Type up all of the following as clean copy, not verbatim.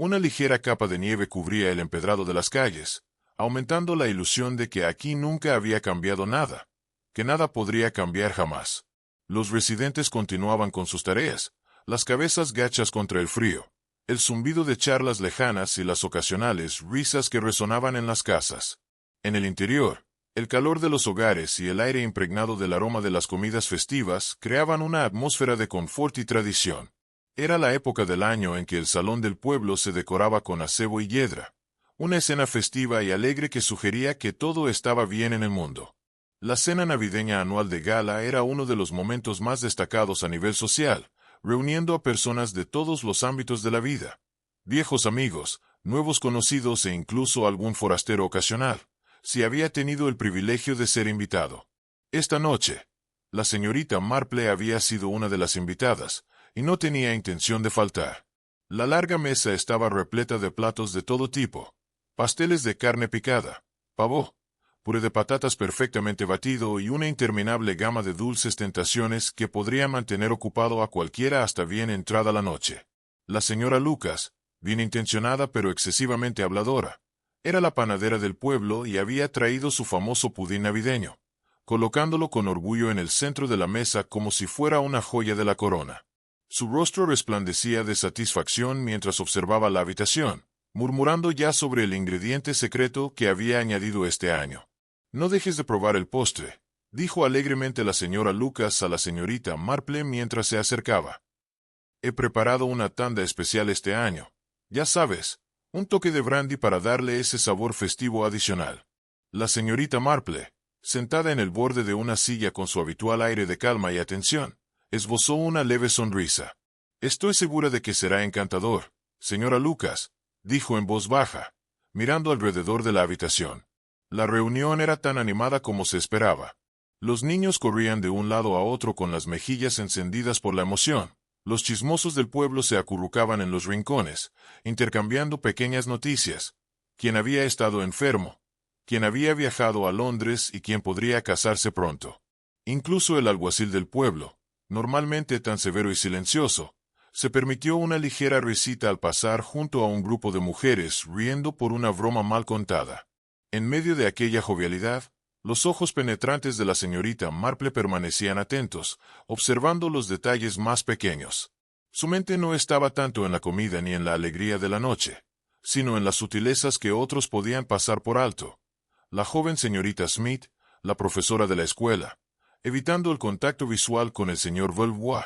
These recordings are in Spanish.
Una ligera capa de nieve cubría el empedrado de las calles, aumentando la ilusión de que aquí nunca había cambiado nada, que nada podría cambiar jamás. Los residentes continuaban con sus tareas, las cabezas gachas contra el frío, el zumbido de charlas lejanas y las ocasionales risas que resonaban en las casas. En el interior, el calor de los hogares y el aire impregnado del aroma de las comidas festivas creaban una atmósfera de confort y tradición. Era la época del año en que el salón del pueblo se decoraba con acebo y hiedra, una escena festiva y alegre que sugería que todo estaba bien en el mundo. La cena navideña anual de gala era uno de los momentos más destacados a nivel social, reuniendo a personas de todos los ámbitos de la vida, viejos amigos, nuevos conocidos e incluso algún forastero ocasional, si había tenido el privilegio de ser invitado. Esta noche, la señorita Marple había sido una de las invitadas, y no tenía intención de faltar. La larga mesa estaba repleta de platos de todo tipo, pasteles de carne picada, pavó, puré de patatas perfectamente batido y una interminable gama de dulces tentaciones que podría mantener ocupado a cualquiera hasta bien entrada la noche. La señora Lucas, bien intencionada pero excesivamente habladora, era la panadera del pueblo y había traído su famoso pudín navideño, colocándolo con orgullo en el centro de la mesa como si fuera una joya de la corona. Su rostro resplandecía de satisfacción mientras observaba la habitación, murmurando ya sobre el ingrediente secreto que había añadido este año. «No dejes de probar el postre», dijo alegremente la señora Lucas a la señorita Marple mientras se acercaba. «He preparado una tanda especial este año. Ya sabes, un toque de brandy para darle ese sabor festivo adicional». La señorita Marple, sentada en el borde de una silla con su habitual aire de calma y atención, esbozó una leve sonrisa. «Estoy segura de que será encantador, señora Lucas», dijo en voz baja, mirando alrededor de la habitación. La reunión era tan animada como se esperaba. Los niños corrían de un lado a otro con las mejillas encendidas por la emoción. Los chismosos del pueblo se acurrucaban en los rincones, intercambiando pequeñas noticias. Quién había estado enfermo, quién había viajado a Londres y quién podría casarse pronto. Incluso el alguacil del pueblo, normalmente tan severo y silencioso, se permitió una ligera risita al pasar junto a un grupo de mujeres riendo por una broma mal contada. En medio de aquella jovialidad, los ojos penetrantes de la señorita Marple permanecían atentos, observando los detalles más pequeños. Su mente no estaba tanto en la comida ni en la alegría de la noche, sino en las sutilezas que otros podían pasar por alto. La joven señorita Smith, la profesora de la escuela, evitando el contacto visual con el señor Vaubois,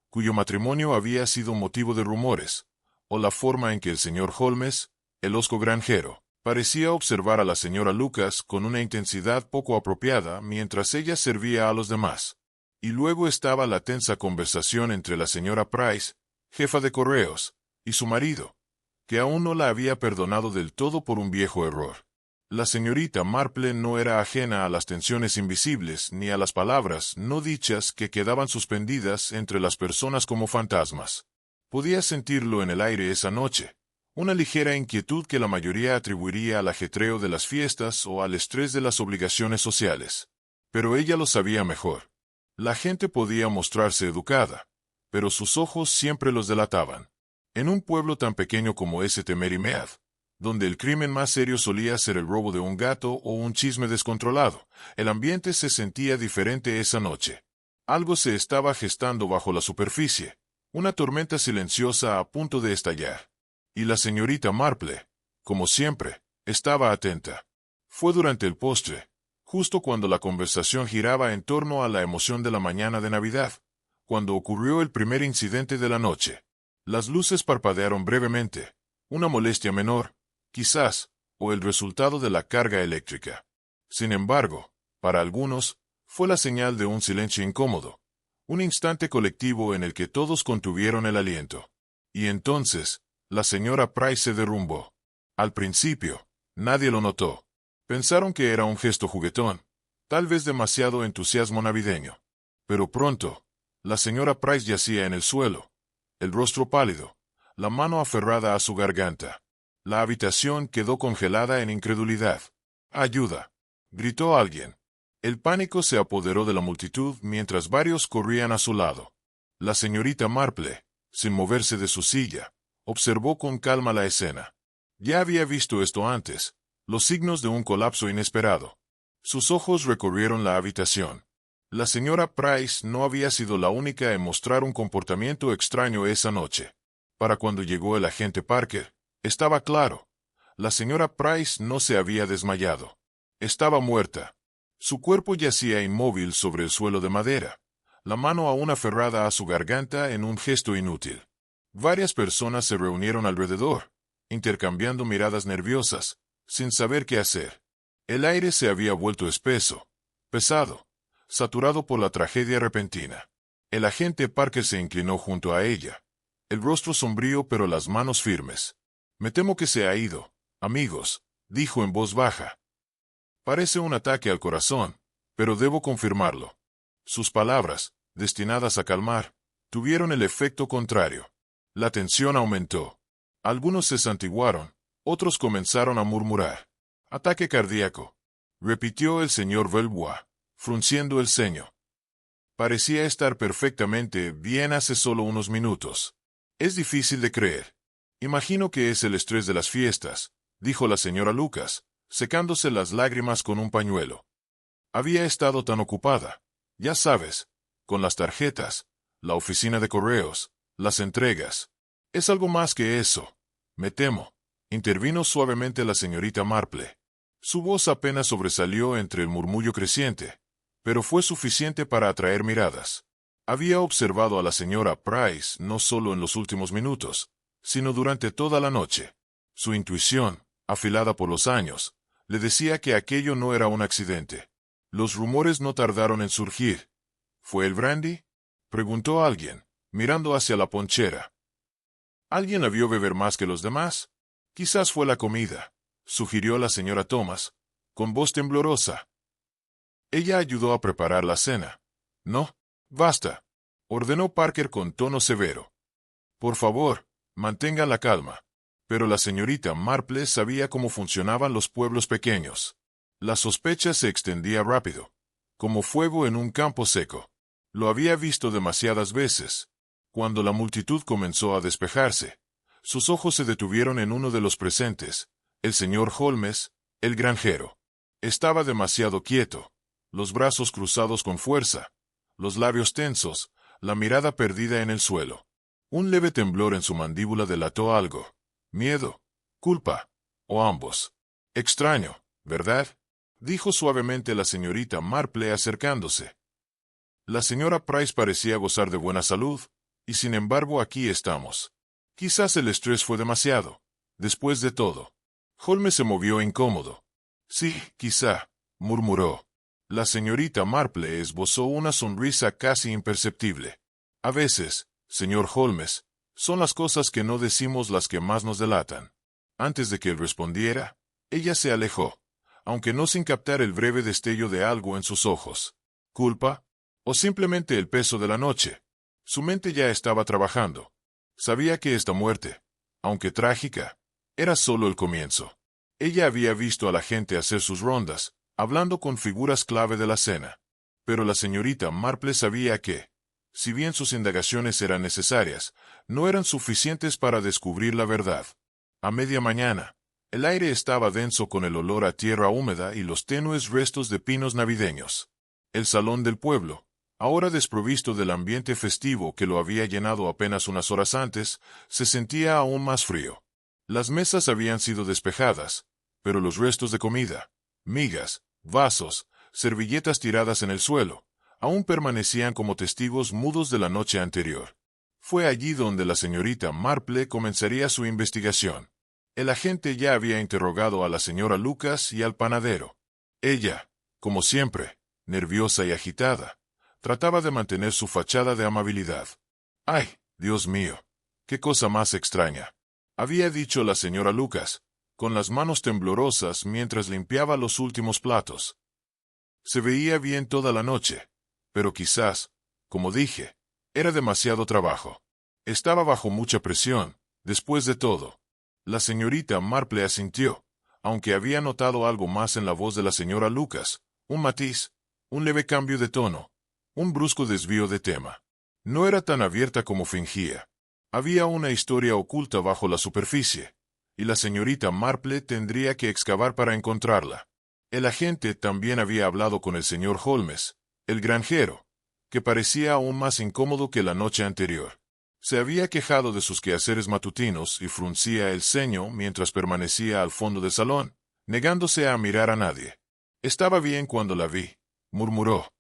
cuyo matrimonio había sido motivo de rumores, o la forma en que el señor Holmes, el hosco granjero, parecía observar a la señora Lucas con una intensidad poco apropiada mientras ella servía a los demás. Y luego estaba la tensa conversación entre la señora Price, jefa de correos, y su marido, que aún no la había perdonado del todo por un viejo error. La señorita Marple no era ajena a las tensiones invisibles ni a las palabras no dichas que quedaban suspendidas entre las personas como fantasmas. Podía sentirlo en el aire esa noche, una ligera inquietud que la mayoría atribuiría al ajetreo de las fiestas o al estrés de las obligaciones sociales. Pero ella lo sabía mejor. La gente podía mostrarse educada, pero sus ojos siempre los delataban. En un pueblo tan pequeño como ese Merry Mead, donde el crimen más serio solía ser el robo de un gato o un chisme descontrolado, el ambiente se sentía diferente esa noche. Algo se estaba gestando bajo la superficie, una tormenta silenciosa a punto de estallar. Y la señorita Marple, como siempre, estaba atenta. Fue durante el postre, justo cuando la conversación giraba en torno a la emoción de la mañana de Navidad, cuando ocurrió el primer incidente de la noche. Las luces parpadearon brevemente, una molestia menor, quizás, o el resultado de la carga eléctrica. Sin embargo, para algunos, fue la señal de un silencio incómodo, un instante colectivo en el que todos contuvieron el aliento. Y entonces, la señora Price se derrumbó. Al principio, nadie lo notó. Pensaron que era un gesto juguetón, tal vez demasiado entusiasmo navideño. Pero pronto, la señora Price yacía en el suelo, el rostro pálido, la mano aferrada a su garganta. La habitación quedó congelada en incredulidad. «¡Ayuda!», gritó alguien. El pánico se apoderó de la multitud mientras varios corrían a su lado. La señorita Marple, sin moverse de su silla, Observó con calma la escena. Ya había visto esto antes, los signos de un colapso inesperado. Sus ojos recorrieron la habitación. La señora Price no había sido la única en mostrar un comportamiento extraño esa noche. Para cuando llegó el agente Parker, estaba claro. La señora Price no se había desmayado. Estaba muerta. Su cuerpo yacía inmóvil sobre el suelo de madera, la mano aún aferrada a su garganta en un gesto inútil. Varias personas se reunieron alrededor, intercambiando miradas nerviosas, sin saber qué hacer. El aire se había vuelto espeso, pesado, saturado por la tragedia repentina. El agente Parker se inclinó junto a ella, el rostro sombrío pero las manos firmes. «Me temo que se ha ido, amigos», dijo en voz baja. «Parece un ataque al corazón, pero debo confirmarlo». Sus palabras, destinadas a calmar, tuvieron el efecto contrario. La tensión aumentó. Algunos se santiguaron, otros comenzaron a murmurar. «Ataque cardíaco», repitió el señor Belbois, frunciendo el ceño. «Parecía estar perfectamente bien hace solo unos minutos. Es difícil de creer. Imagino que es el estrés de las fiestas», dijo la señora Lucas, secándose las lágrimas con un pañuelo. «Había estado tan ocupada, ya sabes, con las tarjetas, la oficina de correos, las entregas. Es algo más que eso, me temo», intervino suavemente la señorita Marple. Su voz apenas sobresalió entre el murmullo creciente, pero fue suficiente para atraer miradas. Había observado a la señora Price no solo en los últimos minutos, sino durante toda la noche. Su intuición, afilada por los años, le decía que aquello no era un accidente. Los rumores no tardaron en surgir. «¿Fue el brandy?», preguntó alguien, mirando hacia la ponchera. «¿Alguien la vio beber más que los demás? Quizás fue la comida», sugirió la señora Thomas, con voz temblorosa. Ella ayudó a preparar la cena. «No, basta», ordenó Parker con tono severo. «Por favor, mantenga la calma». Pero la señorita Marple sabía cómo funcionaban los pueblos pequeños. La sospecha se extendía rápido, como fuego en un campo seco. Lo había visto demasiadas veces. Cuando la multitud comenzó a despejarse, sus ojos se detuvieron en uno de los presentes, el señor Holmes, el granjero. Estaba demasiado quieto, los brazos cruzados con fuerza, los labios tensos, la mirada perdida en el suelo. Un leve temblor en su mandíbula delató algo. Miedo, culpa, o ambos. «Extraño, ¿verdad?», dijo suavemente la señorita Marple acercándose. La señora Price parecía gozar de buena salud, y sin embargo aquí estamos. Quizás el estrés fue demasiado. Después de todo. Holmes se movió incómodo. «Sí, quizá», murmuró. La señorita Marple esbozó una sonrisa casi imperceptible. «A veces, señor Holmes, son las cosas que no decimos las que más nos delatan». Antes de que él respondiera, ella se alejó, aunque no sin captar el breve destello de algo en sus ojos. ¿Culpa? ¿O simplemente el peso de la noche? Su mente ya estaba trabajando. Sabía que esta muerte, aunque trágica, era solo el comienzo. Ella había visto a la gente hacer sus rondas, hablando con figuras clave de la cena. Pero la señorita Marple sabía que, si bien sus indagaciones eran necesarias, no eran suficientes para descubrir la verdad. A media mañana, el aire estaba denso con el olor a tierra húmeda y los tenues restos de pinos navideños. El salón del pueblo, ahora desprovisto del ambiente festivo que lo había llenado apenas unas horas antes, se sentía aún más frío. Las mesas habían sido despejadas, pero los restos de comida, migas, vasos, servilletas tiradas en el suelo, aún permanecían como testigos mudos de la noche anterior. Fue allí donde la señorita Marple comenzaría su investigación. El agente ya había interrogado a la señora Lucas y al panadero. Ella, como siempre, nerviosa y agitada, trataba de mantener su fachada de amabilidad. «Ay, Dios mío, qué cosa más extraña», había dicho la señora Lucas, con las manos temblorosas mientras limpiaba los últimos platos. Se veía bien toda la noche, pero quizás, como dije, era demasiado trabajo. Estaba bajo mucha presión, después de todo. La señorita Marple asintió, aunque había notado algo más en la voz de la señora Lucas, un matiz, un leve cambio de tono, un brusco desvío de tema. No era tan abierta como fingía. Había una historia oculta bajo la superficie, y la señorita Marple tendría que excavar para encontrarla. El agente también había hablado con el señor Holmes, el granjero, que parecía aún más incómodo que la noche anterior. Se había quejado de sus quehaceres matutinos y fruncía el ceño mientras permanecía al fondo del salón, negándose a mirar a nadie. «Estaba bien cuando la vi», murmuró.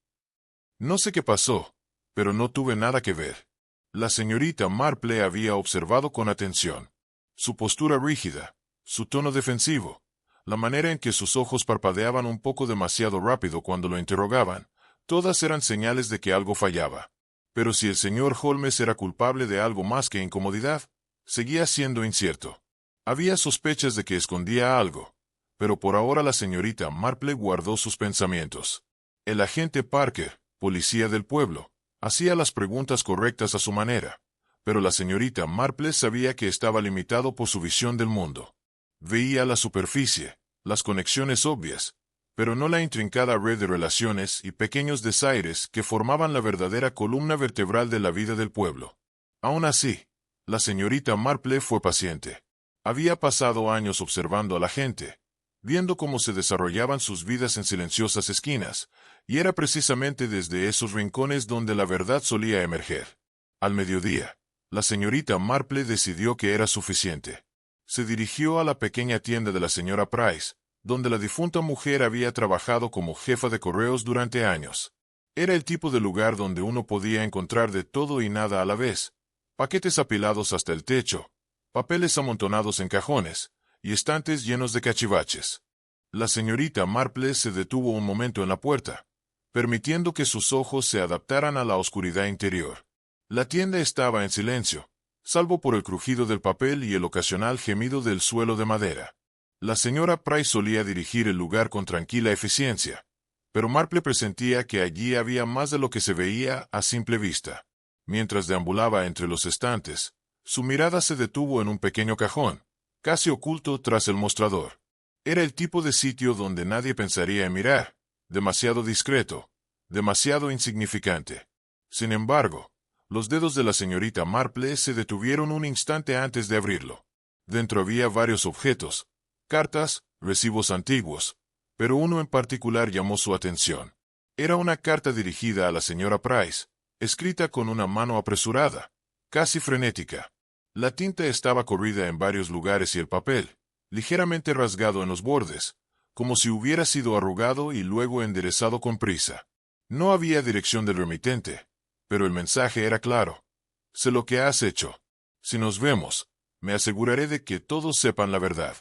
«No sé qué pasó, pero no tuve nada que ver». La señorita Marple había observado con atención su postura rígida, su tono defensivo, la manera en que sus ojos parpadeaban un poco demasiado rápido cuando lo interrogaban. Todas eran señales de que algo fallaba. Pero si el señor Holmes era culpable de algo más que incomodidad, seguía siendo incierto. Había sospechas de que escondía algo, pero por ahora la señorita Marple guardó sus pensamientos. El agente Parker, policía del pueblo, hacía las preguntas correctas a su manera, pero la señorita Marple sabía que estaba limitado por su visión del mundo. Veía la superficie, las conexiones obvias, pero no la intrincada red de relaciones y pequeños desaires que formaban la verdadera columna vertebral de la vida del pueblo. Aún así, la señorita Marple fue paciente. Había pasado años observando a la gente, viendo cómo se desarrollaban sus vidas en silenciosas esquinas, y era precisamente desde esos rincones donde la verdad solía emerger. Al mediodía, la señorita Marple decidió que era suficiente. Se dirigió a la pequeña tienda de la señora Price, donde la difunta mujer había trabajado como jefa de correos durante años. Era el tipo de lugar donde uno podía encontrar de todo y nada a la vez: paquetes apilados hasta el techo, papeles amontonados en cajones, y estantes llenos de cachivaches. La señorita Marple se detuvo un momento en la puerta, permitiendo que sus ojos se adaptaran a la oscuridad interior. La tienda estaba en silencio, salvo por el crujido del papel y el ocasional gemido del suelo de madera. La señora Price solía dirigir el lugar con tranquila eficiencia, pero Marple presentía que allí había más de lo que se veía a simple vista. Mientras deambulaba entre los estantes, su mirada se detuvo en un pequeño cajón, casi oculto tras el mostrador. Era el tipo de sitio donde nadie pensaría en mirar, demasiado discreto, demasiado insignificante. Sin embargo, los dedos de la señorita Marple se detuvieron un instante antes de abrirlo. Dentro había varios objetos: cartas, recibos antiguos, pero uno en particular llamó su atención. Era una carta dirigida a la señora Price, escrita con una mano apresurada, casi frenética. La tinta estaba corrida en varios lugares y el papel, ligeramente rasgado en los bordes, como si hubiera sido arrugado y luego enderezado con prisa. No había dirección del remitente, pero el mensaje era claro: «Sé lo que has hecho. Si nos vemos, me aseguraré de que todos sepan la verdad».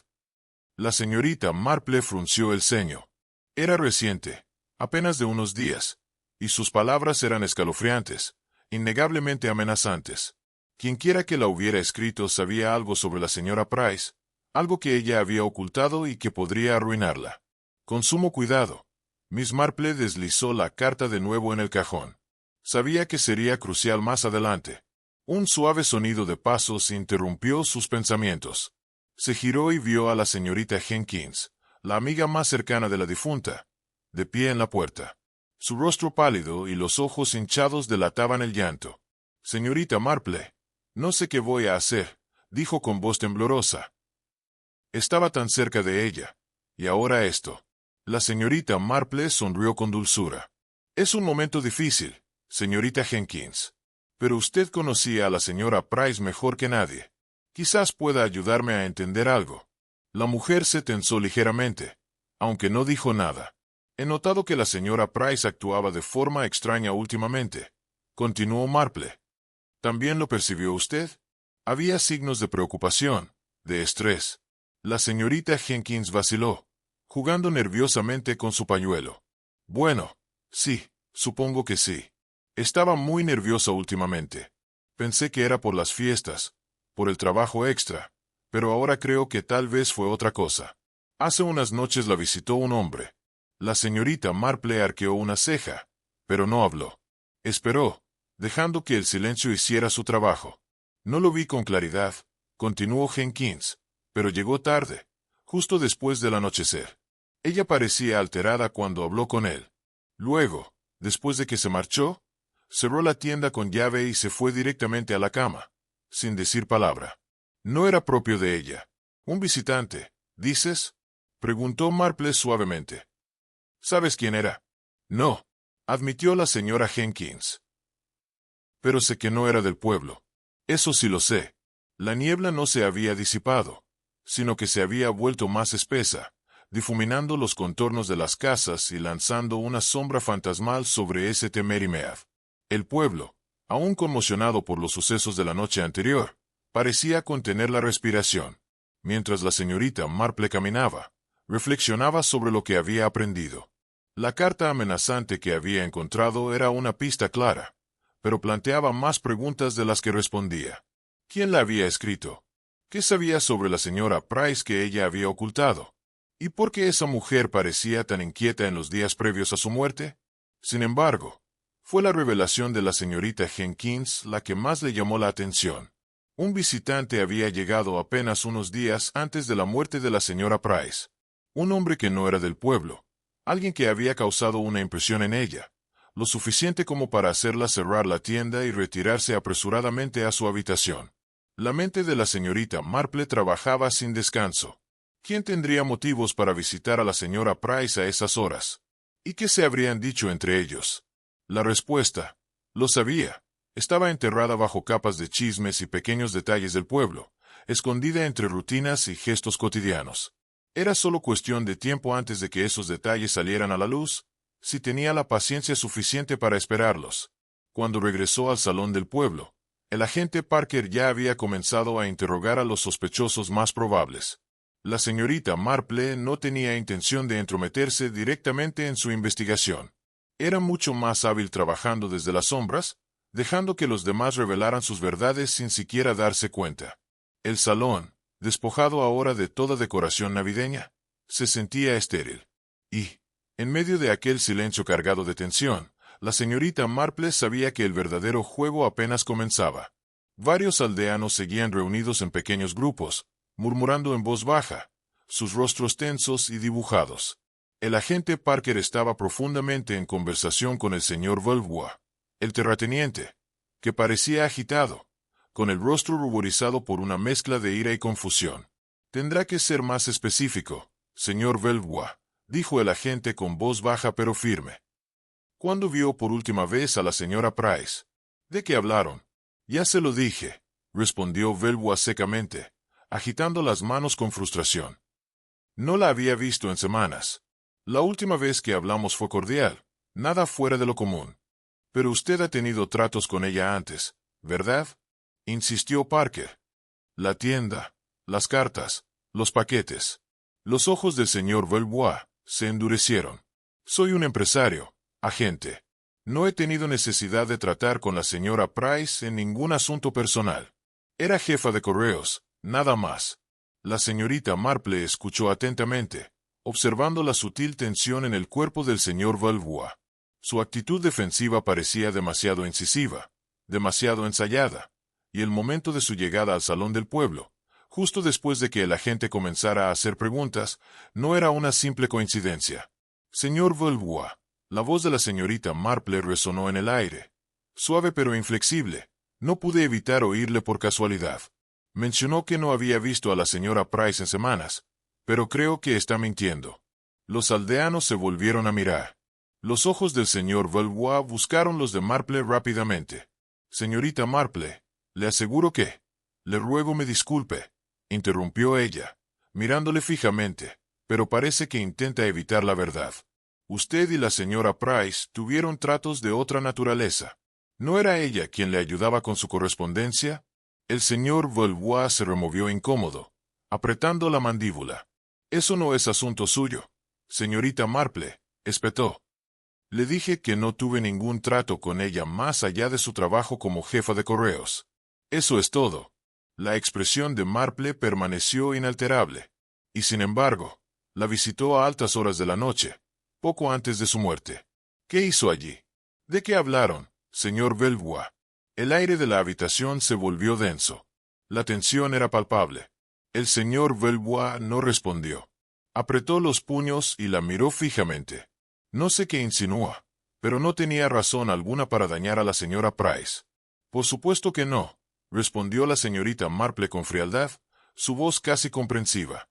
La señorita Marple frunció el ceño. Era reciente, apenas de unos días, y sus palabras eran escalofriantes, innegablemente amenazantes. Quienquiera que la hubiera escrito sabía algo sobre la señora Price, algo que ella había ocultado y que podría arruinarla. Con sumo cuidado, Miss Marple deslizó la carta de nuevo en el cajón. Sabía que sería crucial más adelante. Un suave sonido de pasos interrumpió sus pensamientos. Se giró y vio a la señorita Jenkins, la amiga más cercana de la difunta, de pie en la puerta. Su rostro pálido y los ojos hinchados delataban el llanto. «Señorita Marple, no sé qué voy a hacer», dijo con voz temblorosa. Estaba tan cerca de ella, y ahora esto. La señorita Marple sonrió con dulzura. «Es un momento difícil, señorita Jenkins. Pero usted conocía a la señora Price mejor que nadie. Quizás pueda ayudarme a entender algo». La mujer se tensó ligeramente, aunque no dijo nada. «He notado que la señora Price actuaba de forma extraña últimamente», continuó Marple. «¿También lo percibió usted?» Había signos de preocupación, de estrés. La señorita Jenkins vaciló, jugando nerviosamente con su pañuelo. «Bueno, sí, supongo que sí. Estaba muy nerviosa últimamente. Pensé que era por las fiestas, por el trabajo extra, pero ahora creo que tal vez fue otra cosa. Hace unas noches la visitó un hombre». La señorita Marple arqueó una ceja, pero no habló. Esperó, dejando que el silencio hiciera su trabajo. «No lo vi con claridad», continuó Jenkins, «pero llegó tarde, justo después del anochecer. Ella parecía alterada cuando habló con él. Luego, después de que se marchó, cerró la tienda con llave y se fue directamente a la cama. sin decir palabra. No era propio de ella. ¿Un visitante, dices?, preguntó Marple suavemente. ¿Sabes quién era? No, admitió la señora Jenkins. Pero sé que no era del pueblo. Eso sí lo sé. La niebla no se había disipado, sino que se había vuelto más espesa, difuminando los contornos de las casas y lanzando una sombra fantasmal sobre ese Temerimead. El pueblo, aún conmocionado por los sucesos de la noche anterior, parecía contener la respiración. Mientras la señorita Marple caminaba, reflexionaba sobre lo que había aprendido. La carta amenazante que había encontrado era una pista clara, pero planteaba más preguntas de las que respondía. ¿Quién la había escrito? ¿Qué sabía sobre la señora Price que ella había ocultado? ¿Y por qué esa mujer parecía tan inquieta en los días previos a su muerte? Sin embargo, fue la revelación de la señorita Jenkins la que más le llamó la atención. Un visitante había llegado apenas unos días antes de la muerte de la señora Price. Un hombre que no era del pueblo. Alguien que había causado una impresión en ella, lo suficiente como para hacerla cerrar la tienda y retirarse apresuradamente a su habitación. La mente de la señorita Marple trabajaba sin descanso. ¿Quién tendría motivos para visitar a la señora Price a esas horas? ¿Y qué se habrían dicho entre ellos? La respuesta, lo sabía, estaba enterrada bajo capas de chismes y pequeños detalles del pueblo, escondida entre rutinas y gestos cotidianos. Era solo cuestión de tiempo antes de que esos detalles salieran a la luz, si tenía la paciencia suficiente para esperarlos. Cuando regresó al salón del pueblo, el agente Parker ya había comenzado a interrogar a los sospechosos más probables. La señorita Marple no tenía intención de entrometerse directamente en su investigación. Era mucho más hábil trabajando desde las sombras, dejando que los demás revelaran sus verdades sin siquiera darse cuenta. El salón, despojado ahora de toda decoración navideña, se sentía estéril. Y, en medio de aquel silencio cargado de tensión, la señorita Marple sabía que el verdadero juego apenas comenzaba. Varios aldeanos seguían reunidos en pequeños grupos, murmurando en voz baja, sus rostros tensos y dibujados. El agente Parker estaba profundamente en conversación con el señor Belvoir, el terrateniente, que parecía agitado, con el rostro ruborizado por una mezcla de ira y confusión. «Tendrá que ser más específico, señor Belvoir», dijo el agente con voz baja pero firme. «¿Cuándo vio por última vez a la señora Price? ¿De qué hablaron?» «Ya se lo dije», respondió Belvoir secamente, agitando las manos con frustración. «No la había visto en semanas. La última vez que hablamos fue cordial, nada fuera de lo común. Pero usted ha tenido tratos con ella antes, ¿verdad?», insistió Parker. «La tienda, las cartas, los paquetes». Los ojos del señor Belvoir se endurecieron. «Soy un empresario, agente. No he tenido necesidad de tratar con la señora Price en ningún asunto personal. Era jefa de correos, nada más». La señorita Marple escuchó atentamente, observando la sutil tensión en el cuerpo del señor Belvoir. Su actitud defensiva parecía demasiado incisiva, demasiado ensayada, y el momento de su llegada al salón del pueblo, justo después de que el agente comenzara a hacer preguntas, no era una simple coincidencia. «Señor Belvoir», la voz de la señorita Marple resonó en el aire, suave pero inflexible. No pude evitar oírle por casualidad. Mencionó que no había visto a la señora Price en semanas, pero creo que está mintiendo. Los aldeanos se volvieron a mirar. Los ojos del señor Belvoir buscaron los de Marple rápidamente. «Señorita Marple, le aseguro que... Le ruego me disculpe», interrumpió ella, mirándole fijamente, «pero parece que intenta evitar la verdad. Usted y la señora Price tuvieron tratos de otra naturaleza. ¿No era ella quien le ayudaba con su correspondencia?». El señor Belvoir se removió incómodo, apretando la mandíbula. «Eso no es asunto suyo, señorita Marple», espetó. «Le dije que no tuve ningún trato con ella más allá de su trabajo como jefa de correos. Eso es todo». La expresión de Marple permaneció inalterable, y sin embargo, la visitó a altas horas de la noche, poco antes de su muerte. «¿Qué hizo allí? ¿De qué hablaron, señor Belvoir?». El aire de la habitación se volvió denso. La tensión era palpable. El señor Belvoir no respondió. Apretó los puños y la miró fijamente. «No sé qué insinúa, pero no tenía razón alguna para dañar a la señora Price». «Por supuesto que no», respondió la señorita Marple con frialdad, su voz casi comprensiva.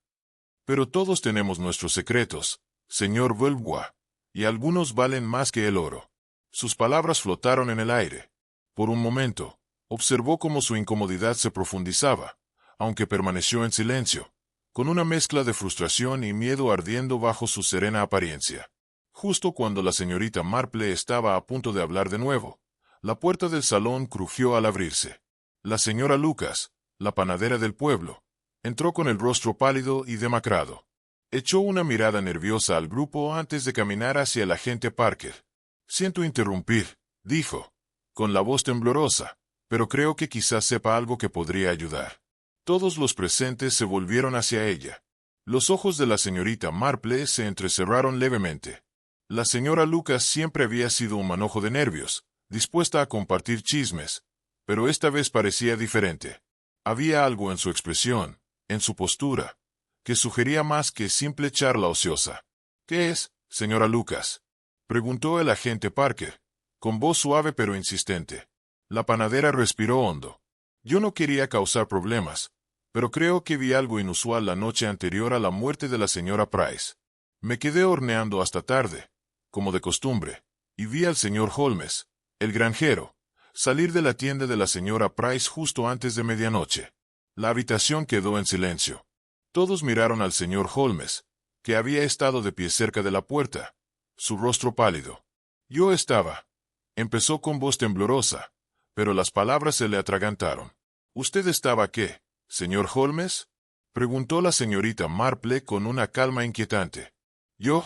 Pero todos tenemos nuestros secretos, señor Veuve, y algunos valen más que el oro. Sus palabras flotaron en el aire. Por un momento, observó cómo su incomodidad se profundizaba, aunque permaneció en silencio, con una mezcla de frustración y miedo ardiendo bajo su serena apariencia. Justo cuando la señorita Marple estaba a punto de hablar de nuevo, la puerta del salón crujió al abrirse. La señora Lucas, la panadera del pueblo, entró con el rostro pálido y demacrado. Echó una mirada nerviosa al grupo antes de caminar hacia el agente Parker. «Siento interrumpir», dijo, con la voz temblorosa, «pero creo que quizás sepa algo que podría ayudar». Todos los presentes se volvieron hacia ella. Los ojos de la señorita Marple se entrecerraron levemente. La señora Lucas siempre había sido un manojo de nervios, dispuesta a compartir chismes, pero esta vez parecía diferente. Había algo en su expresión, en su postura, que sugería más que simple charla ociosa. «¿Qué es, señora Lucas?», preguntó el agente Parker, con voz suave pero insistente. La panadera respiró hondo. «Yo no quería causar problemas, pero creo que vi algo inusual la noche anterior a la muerte de la señora Price. Me quedé horneando hasta tarde, como de costumbre, y vi al señor Holmes, el granjero, salir de la tienda de la señora Price justo antes de medianoche». La habitación quedó en silencio. Todos miraron al señor Holmes, que había estado de pie cerca de la puerta, su rostro pálido. «Yo estaba», empezó con voz temblorosa, pero las palabras se le atragantaron. «¿Usted estaba qué, señor Holmes?», preguntó la señorita Marple con una calma inquietante. Yo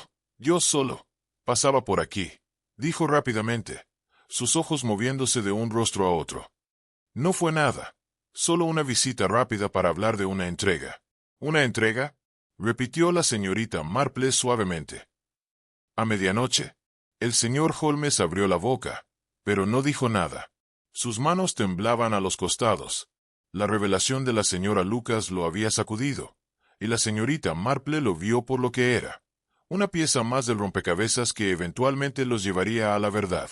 solo pasaba por aquí», dijo rápidamente, sus ojos moviéndose de un rostro a otro. «No fue nada, solo una visita rápida para hablar de una entrega». «¿Una entrega?», repitió la señorita Marple suavemente. «¿A medianoche?». El señor Holmes abrió la boca, pero no dijo nada. Sus manos temblaban a los costados. La revelación de la señora Lucas lo había sacudido, y la señorita Marple lo vio por lo que era, una pieza más del rompecabezas que eventualmente los llevaría a la verdad.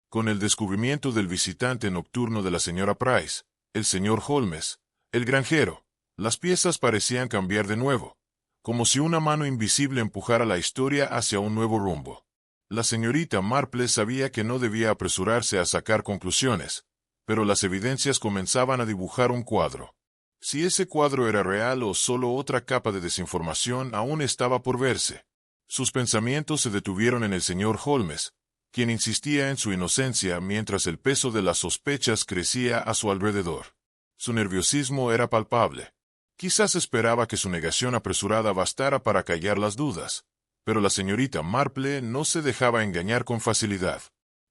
Con el descubrimiento del visitante nocturno de la señora Price, el señor Holmes, el granjero, las piezas parecían cambiar de nuevo, como si una mano invisible empujara la historia hacia un nuevo rumbo. La señorita Marple sabía que no debía apresurarse a sacar conclusiones, pero las evidencias comenzaban a dibujar un cuadro. Si ese cuadro era real o solo otra capa de desinformación aún estaba por verse. Sus pensamientos se detuvieron en el señor Holmes, quien insistía en su inocencia mientras el peso de las sospechas crecía a su alrededor. Su nerviosismo era palpable. Quizás esperaba que su negación apresurada bastara para callar las dudas, pero la señorita Marple no se dejaba engañar con facilidad.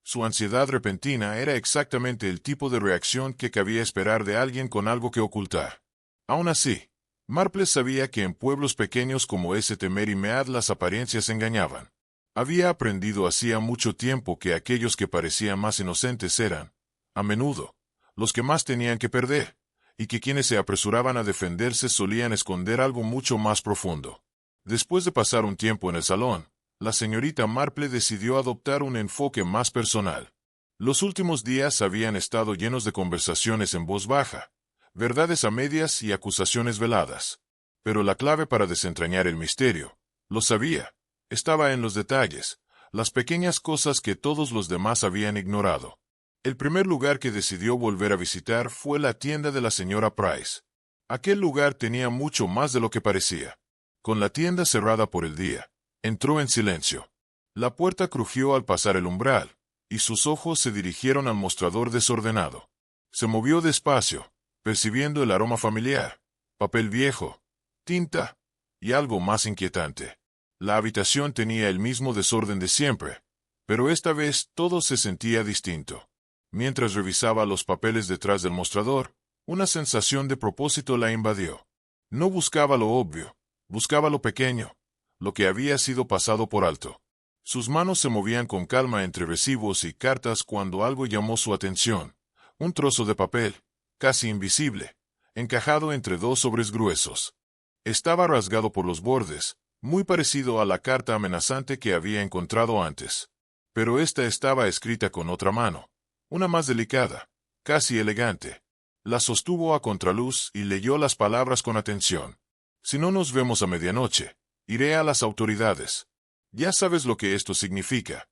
Su ansiedad repentina era exactamente el tipo de reacción que cabía esperar de alguien con algo que ocultar. Aún así, Marple sabía que en pueblos pequeños como ese Temery Mead las apariencias engañaban. Había aprendido hacía mucho tiempo que aquellos que parecían más inocentes eran, a menudo, los que más tenían que perder, y que quienes se apresuraban a defenderse solían esconder algo mucho más profundo. Después de pasar un tiempo en el salón, la señorita Marple decidió adoptar un enfoque más personal. Los últimos días habían estado llenos de conversaciones en voz baja, verdades a medias y acusaciones veladas. Pero la clave para desentrañar el misterio, lo sabía, estaba en los detalles, las pequeñas cosas que todos los demás habían ignorado. El primer lugar que decidió volver a visitar fue la tienda de la señora Price. Aquel lugar tenía mucho más de lo que parecía. Con la tienda cerrada por el día, entró en silencio. La puerta crujió al pasar el umbral, y sus ojos se dirigieron al mostrador desordenado. Se movió despacio, percibiendo el aroma familiar, papel viejo, tinta y algo más inquietante. La habitación tenía el mismo desorden de siempre, pero esta vez todo se sentía distinto. Mientras revisaba los papeles detrás del mostrador, una sensación de propósito la invadió. No buscaba lo obvio, buscaba lo pequeño, lo que había sido pasado por alto. Sus manos se movían con calma entre recibos y cartas cuando algo llamó su atención. Un trozo de papel, casi invisible, encajado entre dos sobres gruesos. Estaba rasgado por los bordes, muy parecido a la carta amenazante que había encontrado antes. Pero esta estaba escrita con otra mano, una más delicada, casi elegante. La sostuvo a contraluz y leyó las palabras con atención. Si no nos vemos a medianoche, iré a las autoridades. Ya sabes lo que esto significa.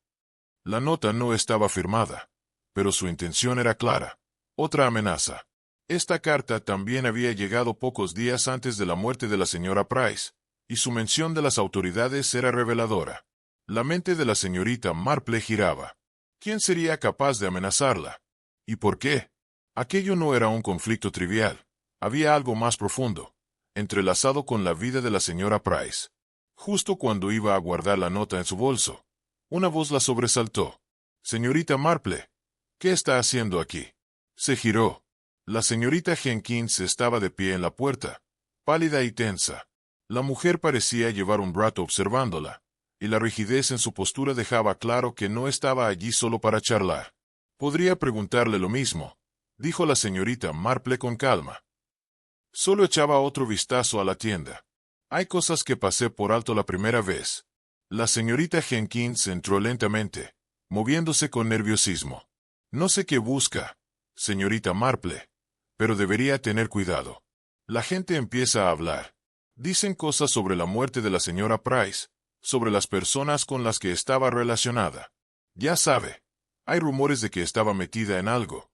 La nota no estaba firmada, pero su intención era clara. Otra amenaza. Esta carta también había llegado pocos días antes de la muerte de la señora Price, y su mención de las autoridades era reveladora. La mente de la señorita Marple giraba. ¿Quién sería capaz de amenazarla? ¿Y por qué? Aquello no era un conflicto trivial. Había algo más profundo, entrelazado con la vida de la señora Price. Justo cuando iba a guardar la nota en su bolso, una voz la sobresaltó. «Señorita Marple, ¿qué está haciendo aquí?» Se giró. La señorita Jenkins estaba de pie en la puerta, pálida y tensa. La mujer parecía llevar un rato observándola, y la rigidez en su postura dejaba claro que no estaba allí solo para charlar. «Podría preguntarle lo mismo», dijo la señorita Marple con calma. Solo echaba otro vistazo a la tienda. «Hay cosas que pasé por alto la primera vez». La señorita Jenkins entró lentamente, moviéndose con nerviosismo. «No sé qué busca, señorita Marple, pero debería tener cuidado. La gente empieza a hablar. Dicen cosas sobre la muerte de la señora Price, sobre las personas con las que estaba relacionada. Ya sabe, hay rumores de que estaba metida en algo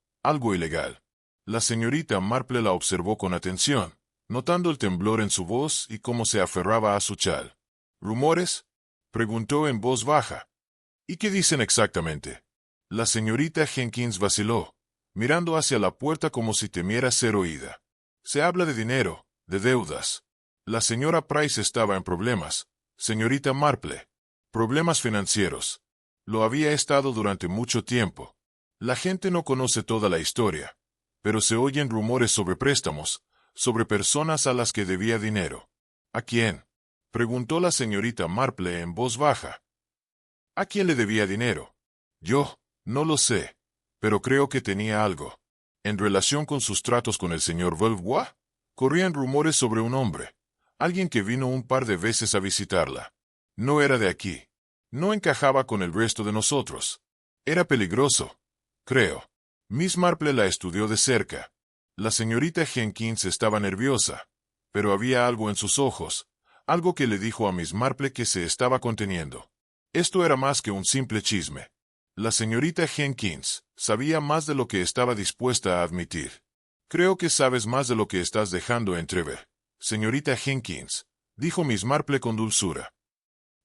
ilegal». La señorita Marple la observó con atención, notando el temblor en su voz y cómo se aferraba a su chal. «¿Rumores?», preguntó en voz baja. «¿Y qué dicen exactamente?» La señorita Jenkins vaciló, mirando hacia la puerta como si temiera ser oída. «Se habla de dinero, de deudas. La señora Price estaba en problemas, señorita Marple. Problemas financieros. Lo había estado durante mucho tiempo. La gente no conoce toda la historia, pero se oyen rumores sobre préstamos, sobre personas a las que debía dinero». «¿A quién?», preguntó la señorita Marple en voz baja. «¿A quién le debía dinero? Yo, no lo sé, pero creo que tenía algo. En relación con sus tratos con el señor Belvoir, corrían rumores sobre un hombre, alguien que vino un par de veces a visitarla. No era de aquí. No encajaba con el resto de nosotros. Era peligroso, creo». Miss Marple la estudió de cerca. La señorita Jenkins estaba nerviosa, pero había algo en sus ojos, algo que le dijo a Miss Marple que se estaba conteniendo. Esto era más que un simple chisme. La señorita Jenkins sabía más de lo que estaba dispuesta a admitir. «Creo que sabes más de lo que estás dejando entrever, señorita Jenkins», dijo Miss Marple con dulzura.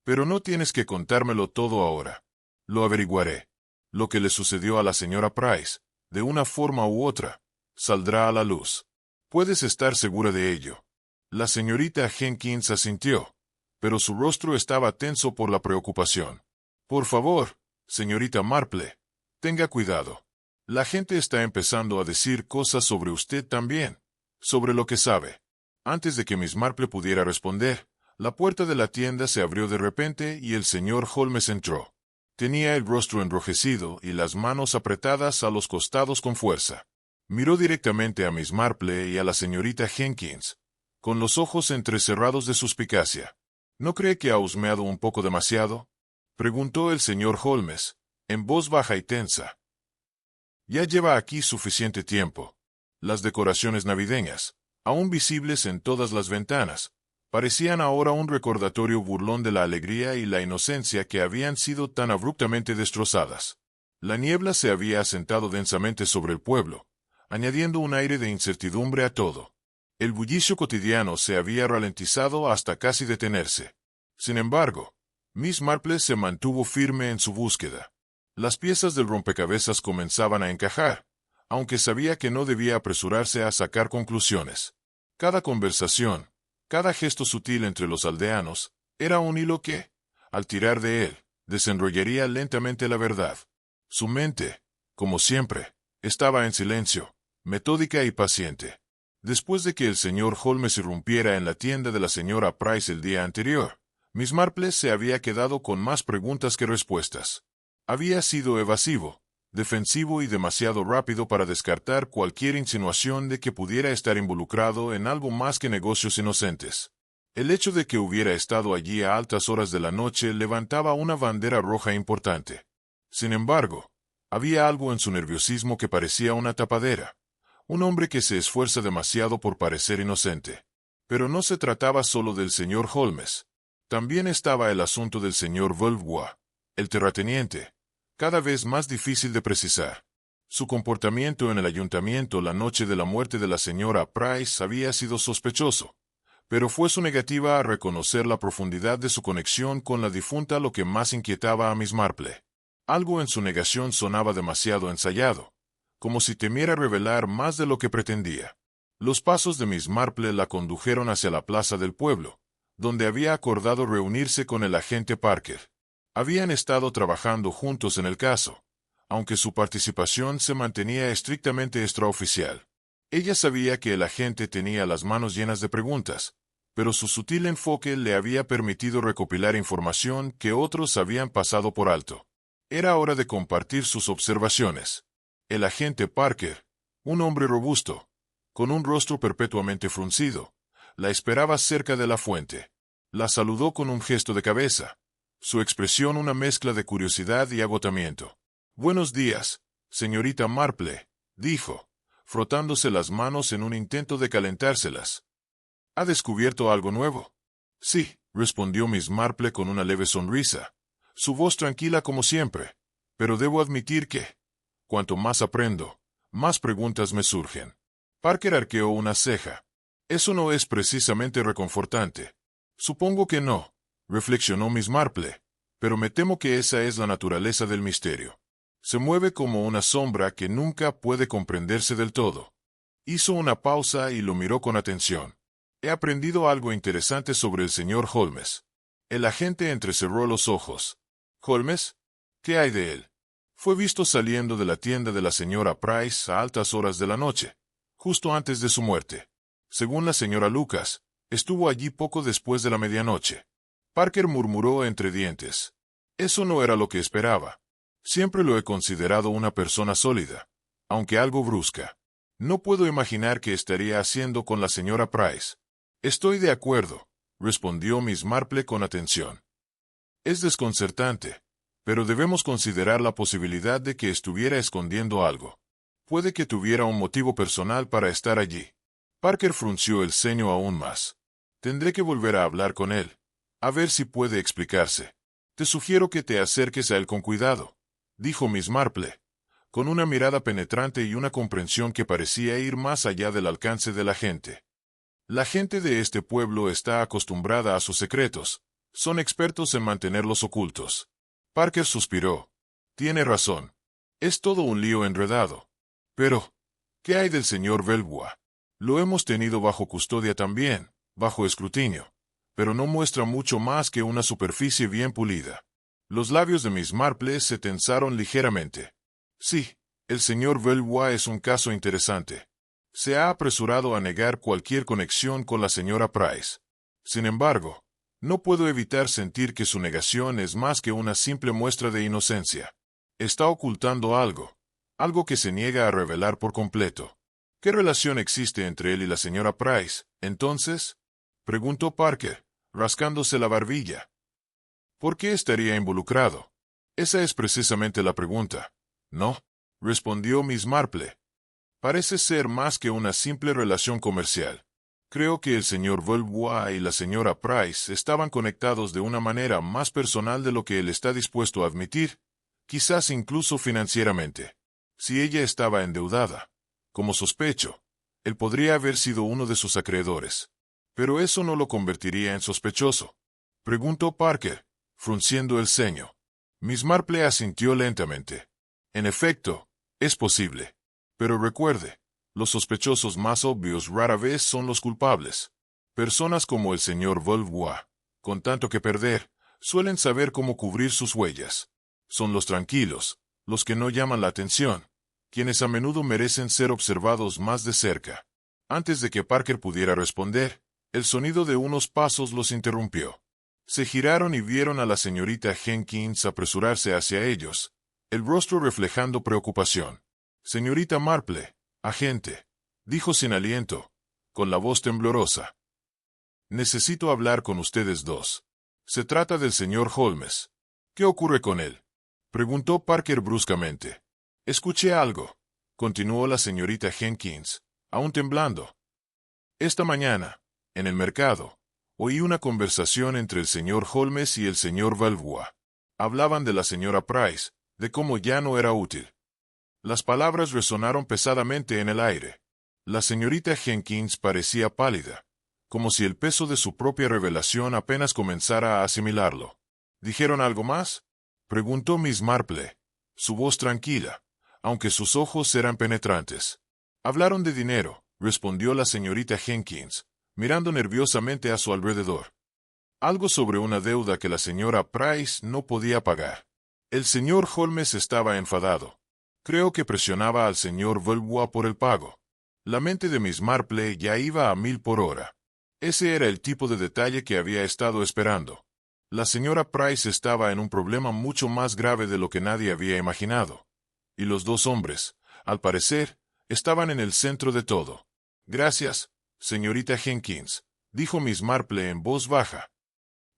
«Pero no tienes que contármelo todo ahora. Lo averiguaré. Lo que le sucedió a la señora Price, de una forma u otra, saldrá a la luz. Puedes estar segura de ello». La señorita Jenkins asintió, pero su rostro estaba tenso por la preocupación. «Por favor, señorita Marple, tenga cuidado. La gente está empezando a decir cosas sobre usted también, sobre lo que sabe». Antes de que Miss Marple pudiera responder, la puerta de la tienda se abrió de repente y el señor Holmes entró. Tenía el rostro enrojecido y las manos apretadas a los costados con fuerza. Miró directamente a Miss Marple y a la señorita Jenkins, con los ojos entrecerrados de suspicacia. «¿No cree que ha husmeado un poco demasiado?», preguntó el señor Holmes, en voz baja y tensa. «Ya lleva aquí suficiente tiempo». Las decoraciones navideñas, aún visibles en todas las ventanas, parecían ahora un recordatorio burlón de la alegría y la inocencia que habían sido tan abruptamente destrozadas. La niebla se había asentado densamente sobre el pueblo, añadiendo un aire de incertidumbre a todo. El bullicio cotidiano se había ralentizado hasta casi detenerse. Sin embargo, Miss Marple se mantuvo firme en su búsqueda. Las piezas del rompecabezas comenzaban a encajar, aunque sabía que no debía apresurarse a sacar conclusiones. Cada conversación, cada gesto sutil entre los aldeanos, era un hilo que, al tirar de él, desenrollaría lentamente la verdad. Su mente, como siempre, estaba en silencio, metódica y paciente. Después de que el señor Holmes irrumpiera en la tienda de la señora Price el día anterior, Miss Marple se había quedado con más preguntas que respuestas. Había sido evasivo, defensivo y demasiado rápido para descartar cualquier insinuación de que pudiera estar involucrado en algo más que negocios inocentes. El hecho de que hubiera estado allí a altas horas de la noche levantaba una bandera roja importante. Sin embargo, había algo en su nerviosismo que parecía una tapadera, Un hombre que se esfuerza demasiado por parecer inocente. Pero no se trataba solo del señor Holmes. También estaba el asunto del señor Veuve, el terrateniente, cada vez más difícil de precisar. Su comportamiento en el ayuntamiento la noche de la muerte de la señora Price había sido sospechoso, pero fue su negativa a reconocer la profundidad de su conexión con la difunta lo que más inquietaba a Miss Marple. Algo en su negación sonaba demasiado ensayado, como si temiera revelar más de lo que pretendía. Los pasos de Miss Marple la condujeron hacia la plaza del pueblo, donde había acordado reunirse con el agente Parker. Habían estado trabajando juntos en el caso, aunque su participación se mantenía estrictamente extraoficial. Ella sabía que el agente tenía las manos llenas de preguntas, pero su sutil enfoque le había permitido recopilar información que otros habían pasado por alto. Era hora de compartir sus observaciones. El agente Parker, un hombre robusto, con un rostro perpetuamente fruncido, la esperaba cerca de la fuente. La saludó con un gesto de cabeza, su expresión una mezcla de curiosidad y agotamiento. «Buenos días, señorita Marple», dijo, frotándose las manos en un intento de calentárselas. «¿Ha descubierto algo nuevo?» «Sí», respondió Miss Marple con una leve sonrisa, su voz tranquila como siempre. «Pero debo admitir que, cuanto más aprendo, más preguntas me surgen». Parker arqueó una ceja. «Eso no es precisamente reconfortante». «Supongo que no», reflexionó Miss Marple, «pero me temo que esa es la naturaleza del misterio. Se mueve como una sombra que nunca puede comprenderse del todo». Hizo una pausa y lo miró con atención. «He aprendido algo interesante sobre el señor Holmes». El agente entrecerró los ojos. «¿Holmes? ¿Qué hay de él?» «Fue visto saliendo de la tienda de la señora Price a altas horas de la noche, justo antes de su muerte. Según la señora Lucas, estuvo allí poco después de la medianoche». Parker murmuró entre dientes. «Eso no era lo que esperaba. Siempre lo he considerado una persona sólida, aunque algo brusca. No puedo imaginar qué estaría haciendo con la señora Price». «Estoy de acuerdo», respondió Miss Marple con atención. «Es desconcertante, pero debemos considerar la posibilidad de que estuviera escondiendo algo. Puede que tuviera un motivo personal para estar allí». Parker frunció el ceño aún más. «Tendré que volver a hablar con él, a ver si puede explicarse. Te sugiero que te acerques a él con cuidado», dijo Miss Marple, con una mirada penetrante y una comprensión que parecía ir más allá del alcance de la gente. «La gente de este pueblo está acostumbrada a sus secretos. Son expertos en mantenerlos ocultos». Parker suspiró. «Tiene razón. Es todo un lío enredado. Pero, ¿qué hay del señor Veuve? Lo hemos tenido bajo custodia también, bajo escrutinio, pero no muestra mucho más que una superficie bien pulida». Los labios de Miss Marple se tensaron ligeramente. «Sí, el señor Veuve es un caso interesante. Se ha apresurado a negar cualquier conexión con la señora Price. Sin embargo, no puedo evitar sentir que su negación es más que una simple muestra de inocencia. Está ocultando algo, algo que se niega a revelar por completo». «¿Qué relación existe entre él y la señora Price, entonces?», preguntó Parker, rascándose la barbilla. «¿Por qué estaría involucrado? Esa es precisamente la pregunta, ¿no?», respondió Miss Marple. «Parece ser más que una simple relación comercial. Creo que el señor Veuve y la señora Price estaban conectados de una manera más personal de lo que él está dispuesto a admitir, quizás incluso financieramente. Si ella estaba endeudada, como sospecho, él podría haber sido uno de sus acreedores. Pero eso no lo convertiría en sospechoso», preguntó Parker, frunciendo el ceño. Miss Marple asintió lentamente. «En efecto, es posible. Pero recuerde, los sospechosos más obvios rara vez son los culpables. Personas como el señor Veuve, con tanto que perder, suelen saber cómo cubrir sus huellas. Son los tranquilos, los que no llaman la atención, quienes a menudo merecen ser observados más de cerca». Antes de que Parker pudiera responder, el sonido de unos pasos los interrumpió. Se giraron y vieron a la señorita Jenkins apresurarse hacia ellos, el rostro reflejando preocupación. «Señorita Marple, agente», dijo sin aliento, con la voz temblorosa. «Necesito hablar con ustedes dos. Se trata del señor Holmes». «¿Qué ocurre con él?», preguntó Parker bruscamente. «Escuché algo», continuó la señorita Jenkins, aún temblando. Esta mañana, en el mercado, oí una conversación entre el señor Holmes y el señor Valois. Hablaban de la señora Price, de cómo ya no era útil. Las palabras resonaron pesadamente en el aire. La señorita Jenkins parecía pálida, como si el peso de su propia revelación apenas comenzara a asimilarlo. ¿Dijeron algo más?, preguntó Miss Marple, su voz tranquila, aunque sus ojos eran penetrantes. Hablaron de dinero, respondió la señorita Jenkins, mirando nerviosamente a su alrededor. Algo sobre una deuda que la señora Price no podía pagar. El señor Holmes estaba enfadado. Creo que presionaba al señor Valois por el pago. La mente de Miss Marple ya iba a 1000 por hora. Ese era el tipo de detalle que había estado esperando. La señora Price estaba en un problema mucho más grave de lo que nadie había imaginado. Y los dos hombres, al parecer, estaban en el centro de todo. Gracias, señorita Jenkins, dijo Miss Marple en voz baja.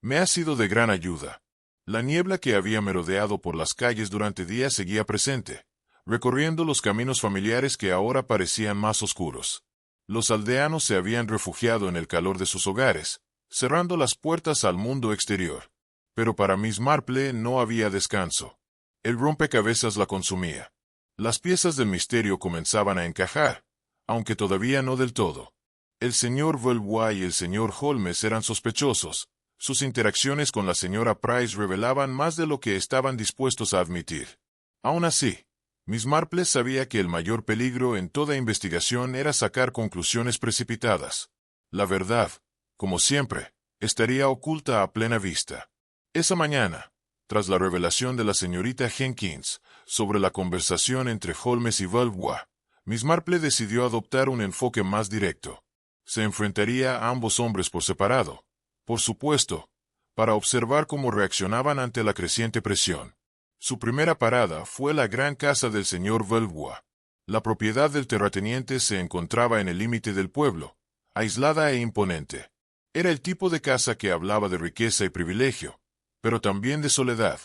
Me ha sido de gran ayuda. La niebla que había merodeado por las calles durante días seguía presente, recorriendo los caminos familiares que ahora parecían más oscuros. Los aldeanos se habían refugiado en el calor de sus hogares, cerrando las puertas al mundo exterior. Pero para Miss Marple no había descanso. El rompecabezas la consumía. Las piezas del misterio comenzaban a encajar, aunque todavía no del todo. El señor Valois y el señor Holmes eran sospechosos. Sus interacciones con la señora Price revelaban más de lo que estaban dispuestos a admitir. Aún así, Miss Marple sabía que el mayor peligro en toda investigación era sacar conclusiones precipitadas. La verdad, como siempre, estaría oculta a plena vista. Esa mañana, tras la revelación de la señorita Jenkins sobre la conversación entre Holmes y Valois, Miss Marple decidió adoptar un enfoque más directo. Se enfrentaría a ambos hombres por separado, por supuesto, para observar cómo reaccionaban ante la creciente presión. Su primera parada fue la gran casa del señor Valois. La propiedad del terrateniente se encontraba en el límite del pueblo, aislada e imponente. Era el tipo de casa que hablaba de riqueza y privilegio, pero también de soledad.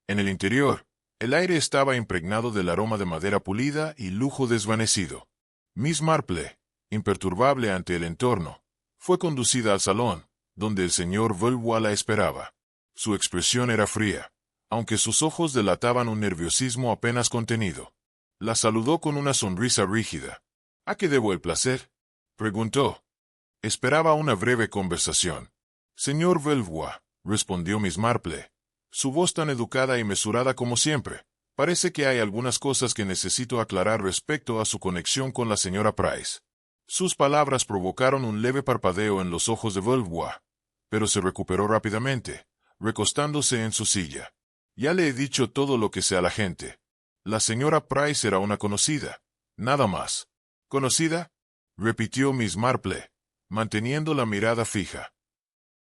En el interior, el aire estaba impregnado del aroma de madera pulida y lujo desvanecido. Miss Marple, imperturbable ante el entorno, fue conducida al salón, donde el señor Valois la esperaba. Su expresión era fría, aunque sus ojos delataban un nerviosismo apenas contenido. La saludó con una sonrisa rígida. ¿A qué debo el placer?, preguntó. Esperaba una breve conversación. Señor Valois, respondió Miss Marple, su voz tan educada y mesurada como siempre. Parece que hay algunas cosas que necesito aclarar respecto a su conexión con la señora Price. Sus palabras provocaron un leve parpadeo en los ojos de Valois, pero se recuperó rápidamente, recostándose en su silla. Ya le he dicho todo lo que sé a la gente. La señora Price era una conocida, nada más. ¿Conocida?, repitió Miss Marple, manteniendo la mirada fija.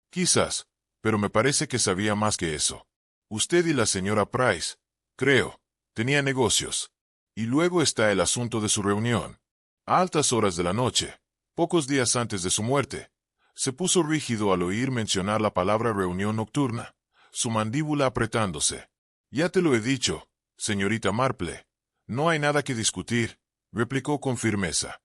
Quizás, pero me parece que sabía más que eso. Usted y la señora Price, creo, tenían negocios. Y luego está el asunto de su reunión. A altas horas de la noche, pocos días antes de su muerte, se puso rígido al oír mencionar la palabra reunión nocturna, su mandíbula apretándose. Ya te lo he dicho, señorita Marple. No hay nada que discutir, replicó con firmeza.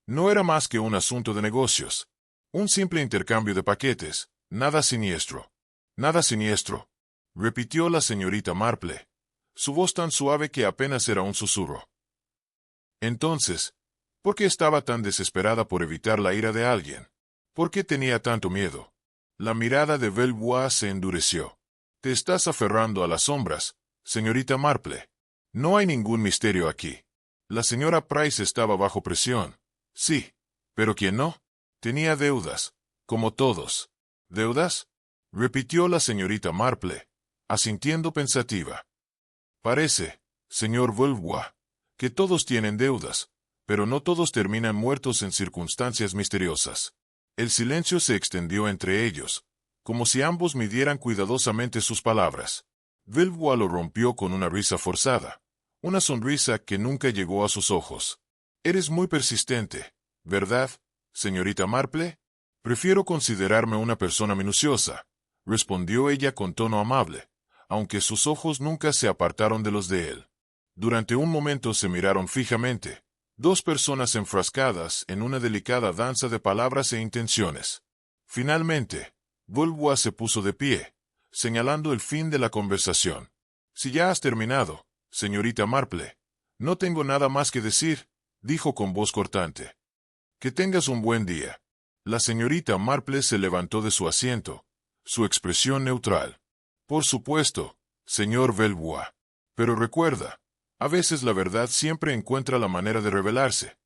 No era más que un asunto de negocios. Un simple intercambio de paquetes, nada siniestro. Nada siniestro, repitió la señorita Marple, su voz tan suave que apenas era un susurro. Entonces, ¿por qué estaba tan desesperada por evitar la ira de alguien? ¿Por qué tenía tanto miedo? La mirada de Valois se endureció. Te estás aferrando a las sombras, señorita Marple. No hay ningún misterio aquí. La señora Price estaba bajo presión. Sí, pero ¿quién no? Tenía deudas, como todos. ¿Deudas?, repitió la señorita Marple, asintiendo pensativa. Parece, señor Valois, que todos tienen deudas, pero no todos terminan muertos en circunstancias misteriosas. El silencio se extendió entre ellos, como si ambos midieran cuidadosamente sus palabras. Valois lo rompió con una risa forzada, una sonrisa que nunca llegó a sus ojos. Eres muy persistente, ¿verdad, señorita Marple? Prefiero considerarme una persona minuciosa, respondió ella con tono amable, aunque sus ojos nunca se apartaron de los de él. Durante un momento se miraron fijamente, dos personas enfrascadas en una delicada danza de palabras e intenciones. Finalmente, Veuve se puso de pie, señalando el fin de la conversación. «Si ya has terminado, señorita Marple, no tengo nada más que decir», dijo con voz cortante. «Que tengas un buen día». La señorita Marple se levantó de su asiento, su expresión neutral. «Por supuesto, señor Veuve. Pero recuerda, a veces la verdad siempre encuentra la manera de revelarse,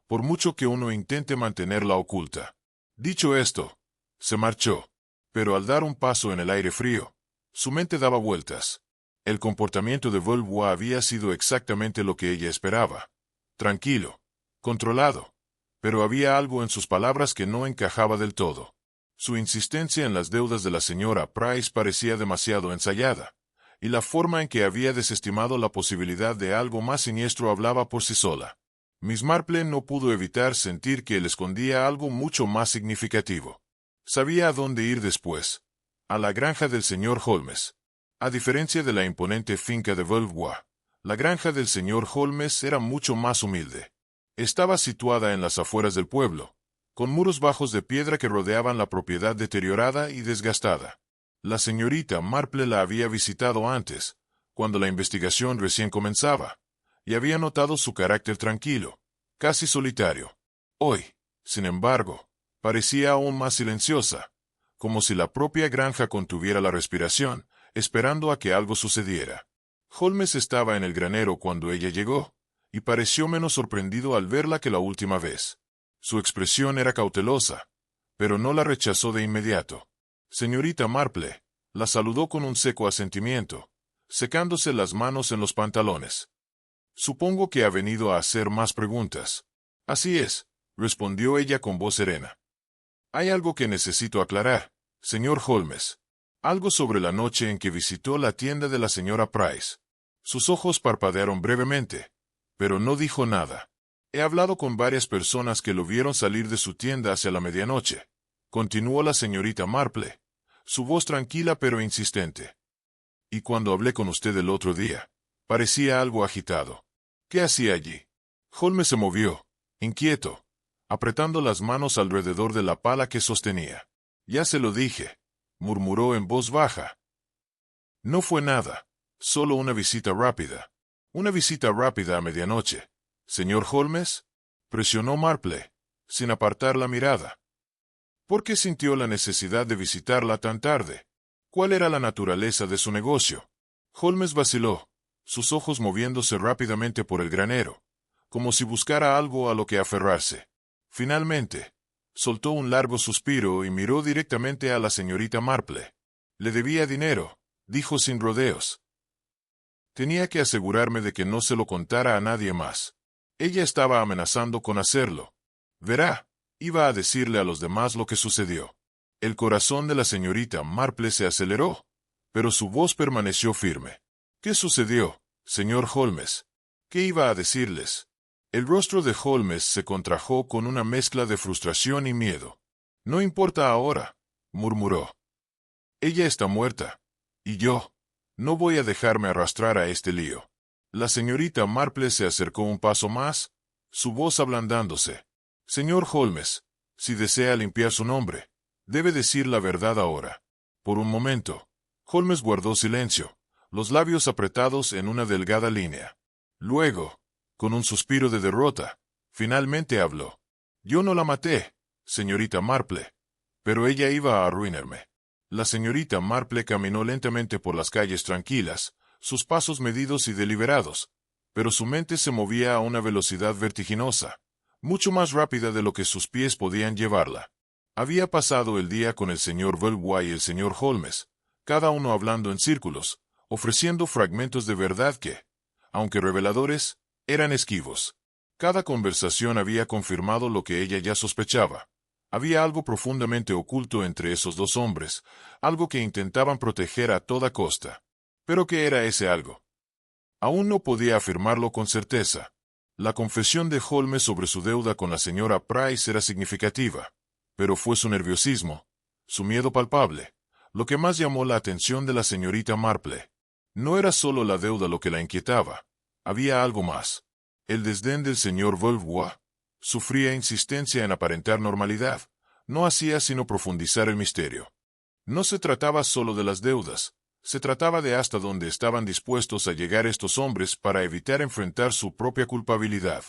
por mucho que uno intente mantenerla oculta». Dicho esto, se marchó, pero al dar un paso en el aire frío, su mente daba vueltas. El comportamiento de Veuve había sido exactamente lo que ella esperaba. Tranquilo, controlado, pero había algo en sus palabras que no encajaba del todo. Su insistencia en las deudas de la señora Price parecía demasiado ensayada, y la forma en que había desestimado la posibilidad de algo más siniestro hablaba por sí sola. Miss Marple no pudo evitar sentir que él escondía algo mucho más significativo. Sabía a dónde ir después, a la granja del señor Holmes. A diferencia de la imponente finca de Veuve, la granja del señor Holmes era mucho más humilde. Estaba situada en las afueras del pueblo, con muros bajos de piedra que rodeaban la propiedad deteriorada y desgastada. La señorita Marple la había visitado antes, cuando la investigación recién comenzaba, y había notado su carácter tranquilo, casi solitario. Hoy, sin embargo, parecía aún más silenciosa, como si la propia granja contuviera la respiración, esperando a que algo sucediera. Holmes estaba en el granero cuando ella llegó, y pareció menos sorprendido al verla que la última vez. Su expresión era cautelosa, pero no la rechazó de inmediato. Señorita Marple, la saludó con un seco asentimiento, secándose las manos en los pantalones. «Supongo que ha venido a hacer más preguntas». «Así es», respondió ella con voz serena. «Hay algo que necesito aclarar, señor Holmes. Algo sobre la noche en que visitó la tienda de la señora Price». Sus ojos parpadearon brevemente, pero no dijo nada. «He hablado con varias personas que lo vieron salir de su tienda hacia la medianoche», continuó la señorita Marple, su voz tranquila pero insistente. «Y cuando hablé con usted el otro día, parecía algo agitado. ¿Qué hacía allí?» Holmes se movió, inquieto, apretando las manos alrededor de la pala que sostenía. «Ya se lo dije», murmuró en voz baja. «No fue nada, solo una visita rápida». «Una visita rápida a medianoche, señor Holmes», presionó Marple, sin apartar la mirada. ¿Por qué sintió la necesidad de visitarla tan tarde? ¿Cuál era la naturaleza de su negocio? Holmes vaciló, sus ojos moviéndose rápidamente por el granero, como si buscara algo a lo que aferrarse. Finalmente, soltó un largo suspiro y miró directamente a la señorita Marple. «Le debía dinero», dijo sin rodeos. «Tenía que asegurarme de que no se lo contara a nadie más. Ella estaba amenazando con hacerlo. Verá, iba a decirle a los demás lo que sucedió». El corazón de la señorita Marple se aceleró, pero su voz permaneció firme. «¿Qué sucedió, señor Holmes? ¿Qué iba a decirles?» El rostro de Holmes se contrajo con una mezcla de frustración y miedo. «No importa ahora», murmuró. «Ella está muerta. Y yo no voy a dejarme arrastrar a este lío». La señorita Marple se acercó un paso más, su voz ablandándose. «Señor Holmes, si desea limpiar su nombre, debe decir la verdad ahora». Por un momento, Holmes guardó silencio, los labios apretados en una delgada línea. Luego, con un suspiro de derrota, finalmente habló. «Yo no la maté, señorita Marple, pero ella iba a arruinarme». La señorita Marple caminó lentamente por las calles tranquilas, sus pasos medidos y deliberados, pero su mente se movía a una velocidad vertiginosa, mucho más rápida de lo que sus pies podían llevarla. Había pasado el día con el señor Veuve y el señor Holmes, cada uno hablando en círculos, ofreciendo fragmentos de verdad que, aunque reveladores, eran esquivos. Cada conversación había confirmado lo que ella ya sospechaba. Había algo profundamente oculto entre esos dos hombres, algo que intentaban proteger a toda costa. ¿Pero qué era ese algo? Aún no podía afirmarlo con certeza. La confesión de Holmes sobre su deuda con la señora Price era significativa, pero fue su nerviosismo, su miedo palpable, lo que más llamó la atención de la señorita Marple. No era solo la deuda lo que la inquietaba, Había algo más. El desdén del señor Veuve sufría insistencia en aparentar normalidad. No hacía sino profundizar el misterio. No se trataba solo de las deudas. Se trataba de hasta dónde estaban dispuestos a llegar estos hombres para evitar enfrentar su propia culpabilidad.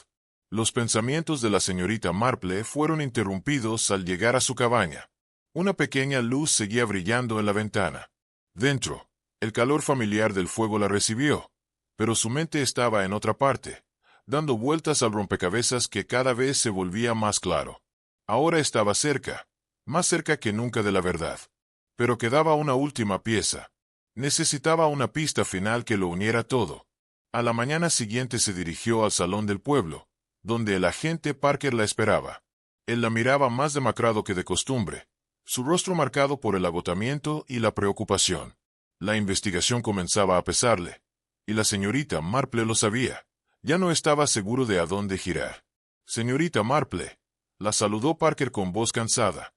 Los pensamientos de la señorita Marple fueron interrumpidos al llegar a su cabaña. Una pequeña luz seguía brillando en la ventana. Dentro, el calor familiar del fuego la recibió, pero su mente estaba en otra parte, dando vueltas al rompecabezas que cada vez se volvía más claro. Ahora estaba cerca, más cerca que nunca de la verdad. Pero quedaba una última pieza. Necesitaba una pista final que lo uniera todo. A la mañana siguiente se dirigió al salón del pueblo, donde el agente Parker la esperaba. Él la miraba más demacrado que de costumbre, su rostro marcado por el agotamiento y la preocupación. La investigación comenzaba a pesarle, y la señorita Marple lo sabía. Ya no estaba seguro de a dónde girar. Señorita Marple, la saludó Parker con voz cansada.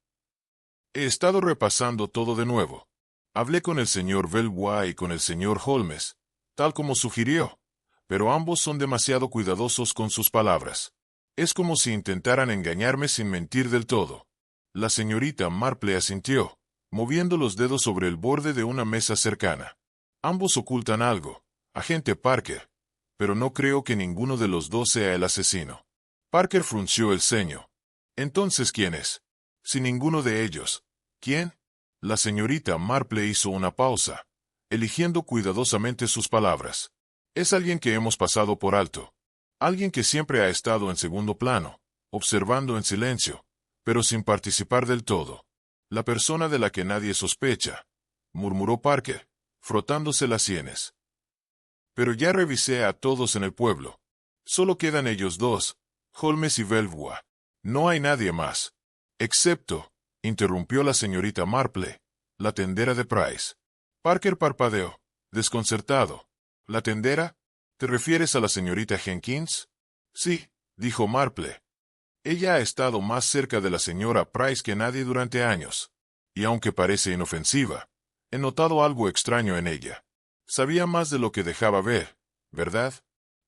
He estado repasando todo de nuevo. Hablé con el señor Veuve y con el señor Holmes, tal como sugirió, pero ambos son demasiado cuidadosos con sus palabras. Es como si intentaran engañarme sin mentir del todo. La señorita Marple asintió, moviendo los dedos sobre el borde de una mesa cercana. Ambos ocultan algo, agente Parker, pero no creo que ninguno de los dos sea el asesino. Parker frunció el ceño. Entonces, ¿quién es? Si ninguno de ellos, ¿quién? La señorita Marple hizo una pausa, eligiendo cuidadosamente sus palabras. Es alguien que hemos pasado por alto. Alguien que siempre ha estado en segundo plano, observando en silencio, pero sin participar del todo. La persona de la que nadie sospecha, murmuró Parker, frotándose las sienes. Pero ya revisé a todos en el pueblo. Solo quedan ellos dos, Holmes y Veuve. No hay nadie más. Excepto, interrumpió la señorita Marple, la tendera de Price. Parker parpadeó, desconcertado. ¿La tendera? ¿Te refieres a la señorita Jenkins? Sí, dijo Marple. Ella ha estado más cerca de la señora Price que nadie durante años. Y aunque parece inofensiva, he notado algo extraño en ella. Sabía más de lo que dejaba ver, ¿verdad?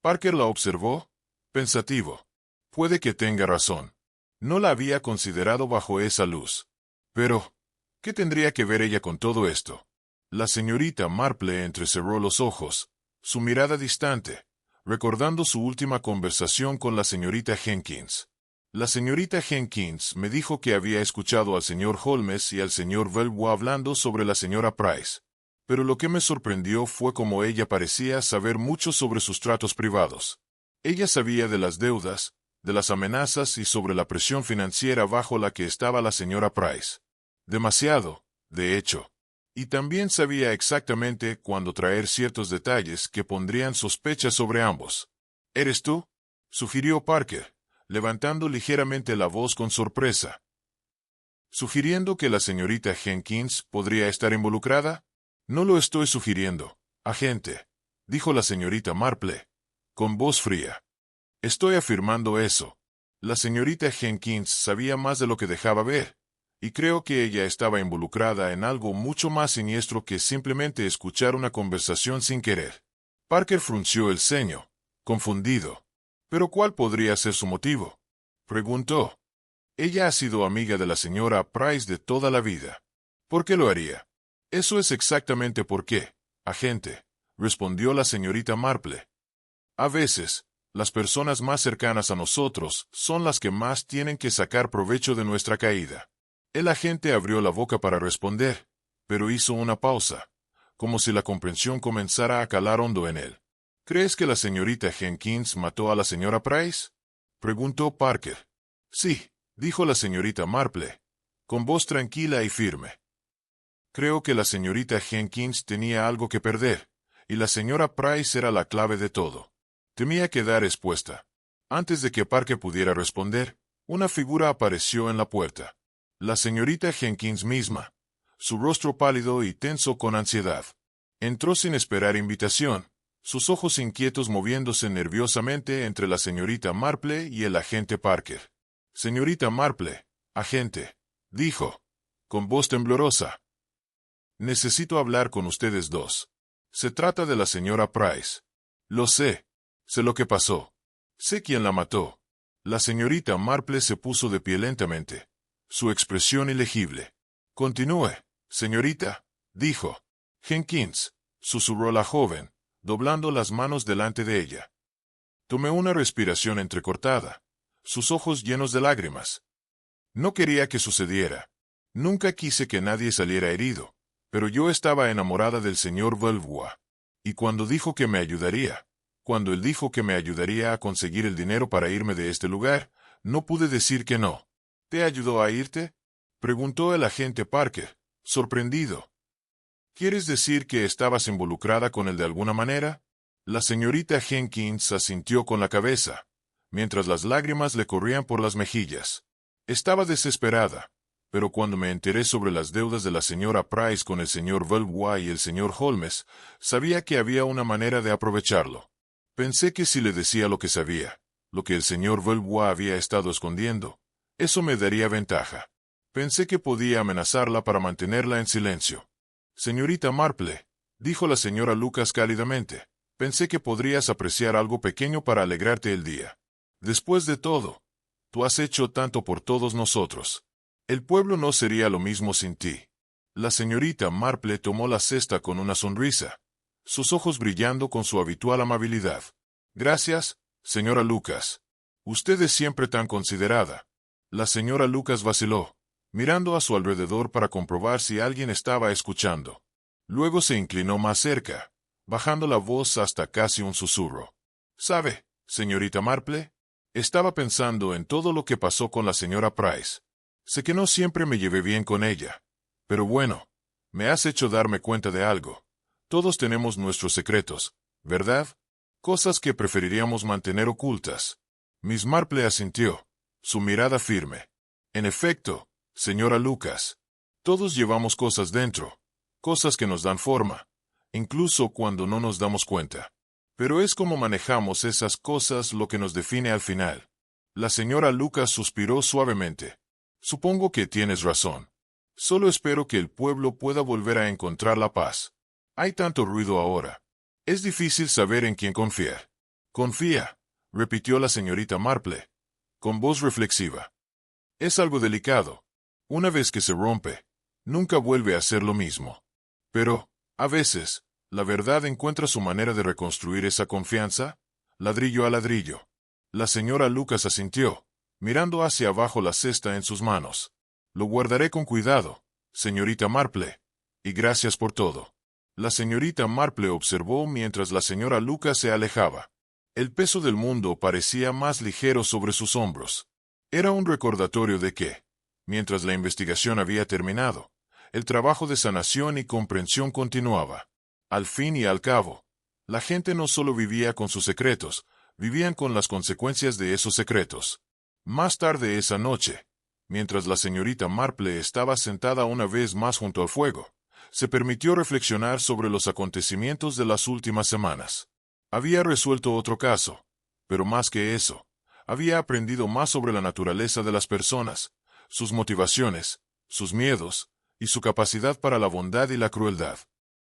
Parker la observó, pensativo. Puede que tenga razón. No la había considerado bajo esa luz. Pero, ¿qué tendría que ver ella con todo esto? La señorita Marple entrecerró los ojos, su mirada distante, recordando su última conversación con la señorita Jenkins. La señorita Jenkins me dijo que había escuchado al señor Holmes y al señor Veuve hablando sobre la señora Price. Pero lo que me sorprendió fue cómo ella parecía saber mucho sobre sus tratos privados. Ella sabía de las deudas, de las amenazas y sobre la presión financiera bajo la que estaba la señora Price. Demasiado, de hecho. Y también sabía exactamente cuándo traer ciertos detalles que pondrían sospechas sobre ambos. ¿Eres tú?, sugirió Parker, levantando ligeramente la voz con sorpresa. ¿Sugiriendo que la señorita Jenkins podría estar involucrada? No lo estoy sugiriendo, agente, dijo la señorita Marple, con voz fría. Estoy afirmando eso. La señorita Jenkins sabía más de lo que dejaba ver, y creo que ella estaba involucrada en algo mucho más siniestro que simplemente escuchar una conversación sin querer. Parker frunció el ceño, confundido. ¿Pero cuál podría ser su motivo?, preguntó. Ella ha sido amiga de la señora Price de toda la vida. ¿Por qué lo haría? Eso es exactamente por qué, agente, respondió la señorita Marple. A veces, las personas más cercanas a nosotros son las que más tienen que sacar provecho de nuestra caída. El agente abrió la boca para responder, pero hizo una pausa, como si la comprensión comenzara a calar hondo en él. ¿Crees que la señorita Jenkins mató a la señora Price?, preguntó Parker. Sí, dijo la señorita Marple, con voz tranquila y firme. Creo que la señorita Jenkins tenía algo que perder, y la señora Price era la clave de todo. Temía quedar expuesta. Antes de que Parker pudiera responder, una figura apareció en la puerta. La señorita Jenkins misma, su rostro pálido y tenso con ansiedad. Entró sin esperar invitación, sus ojos inquietos moviéndose nerviosamente entre la señorita Marple y el agente Parker. Señorita Marple, agente, dijo, con voz temblorosa. Necesito hablar con ustedes dos. Se trata de la señora Price. Lo sé. Sé lo que pasó. Sé quién la mató. La señorita Marple se puso de pie lentamente. Su expresión ilegible. Continúe, señorita, dijo. Jenkins, susurró la joven, doblando las manos delante de ella. Tomé una respiración entrecortada, sus ojos llenos de lágrimas. No quería que sucediera. Nunca quise que nadie saliera herido, pero yo estaba enamorada del señor Belvoir. Y cuando dijo que me ayudaría, cuando él dijo que me ayudaría a conseguir el dinero para irme de este lugar, no pude decir que no. ¿Te ayudó a irte?, preguntó el agente Parker, sorprendido. ¿Quieres decir que estabas involucrada con él de alguna manera? La señorita Jenkins asintió con la cabeza, mientras las lágrimas le corrían por las mejillas. Estaba desesperada, pero cuando me enteré sobre las deudas de la señora Price con el señor Belvoir y el señor Holmes, sabía que había una manera de aprovecharlo. Pensé que si le decía lo que sabía, lo que el señor Belvoir había estado escondiendo, eso me daría ventaja. Pensé que podía amenazarla para mantenerla en silencio. Señorita Marple, dijo la señora Lucas cálidamente, pensé que podrías apreciar algo pequeño para alegrarte el día. Después de todo, tú has hecho tanto por todos nosotros. El pueblo no sería lo mismo sin ti. La señorita Marple tomó la cesta con una sonrisa, sus ojos brillando con su habitual amabilidad. Gracias, señora Lucas. Usted es siempre tan considerada. La señora Lucas vaciló, mirando a su alrededor para comprobar si alguien estaba escuchando. Luego se inclinó más cerca, bajando la voz hasta casi un susurro. ¿Sabe, señorita Marple? Estaba pensando en todo lo que pasó con la señora Price. Sé que no siempre me llevé bien con ella, pero bueno, me has hecho darme cuenta de algo. Todos tenemos nuestros secretos, ¿verdad? Cosas que preferiríamos mantener ocultas. Miss Marple asintió, su mirada firme. En efecto, señora Lucas, todos llevamos cosas dentro, cosas que nos dan forma, incluso cuando no nos damos cuenta. Pero es como manejamos esas cosas lo que nos define al final. La señora Lucas suspiró suavemente. Supongo que tienes razón. Solo espero que el pueblo pueda volver a encontrar la paz. Hay tanto ruido ahora. Es difícil saber en quién confiar. Confía, repitió la señorita Marple, con voz reflexiva. Es algo delicado. Una vez que se rompe, nunca vuelve a ser lo mismo. Pero, a veces, la verdad encuentra su manera de reconstruir esa confianza, ladrillo a ladrillo. La señora Lucas asintió, mirando hacia abajo la cesta en sus manos. Lo guardaré con cuidado, señorita Marple, y gracias por todo. La señorita Marple observó mientras la señora Lucas se alejaba. El peso del mundo parecía más ligero sobre sus hombros. Era un recordatorio de que, mientras la investigación había terminado, el trabajo de sanación y comprensión continuaba. Al fin y al cabo, la gente no solo vivía con sus secretos, vivían con las consecuencias de esos secretos. Más tarde esa noche, mientras la señorita Marple estaba sentada una vez más junto al fuego, se permitió reflexionar sobre los acontecimientos de las últimas semanas. Había resuelto otro caso, pero más que eso, había aprendido más sobre la naturaleza de las personas, sus motivaciones, sus miedos, y su capacidad para la bondad y la crueldad.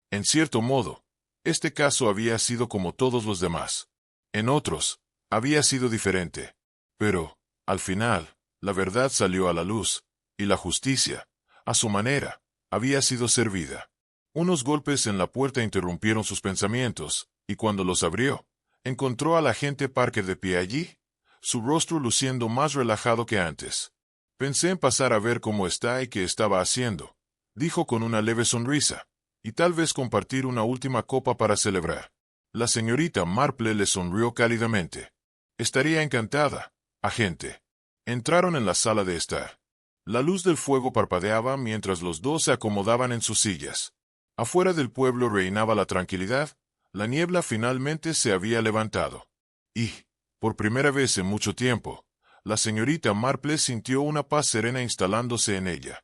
En cierto modo, este caso había sido como todos los demás. En otros, había sido diferente. Pero, al final, la verdad salió a la luz, y la justicia, a su manera, había sido servida. Unos golpes en la puerta interrumpieron sus pensamientos, y cuando los abrió, encontró al agente Parker de pie allí, su rostro luciendo más relajado que antes. Pensé en pasar a ver cómo está y qué estaba haciendo, dijo con una leve sonrisa, y tal vez compartir una última copa para celebrar. La señorita Marple le sonrió cálidamente. Estaría encantada, agente. Entraron en la sala de estar. La luz del fuego parpadeaba mientras los dos se acomodaban en sus sillas. Afuera del pueblo reinaba la tranquilidad, la niebla finalmente se había levantado. Y, por primera vez en mucho tiempo, la señorita Marple sintió una paz serena instalándose en ella.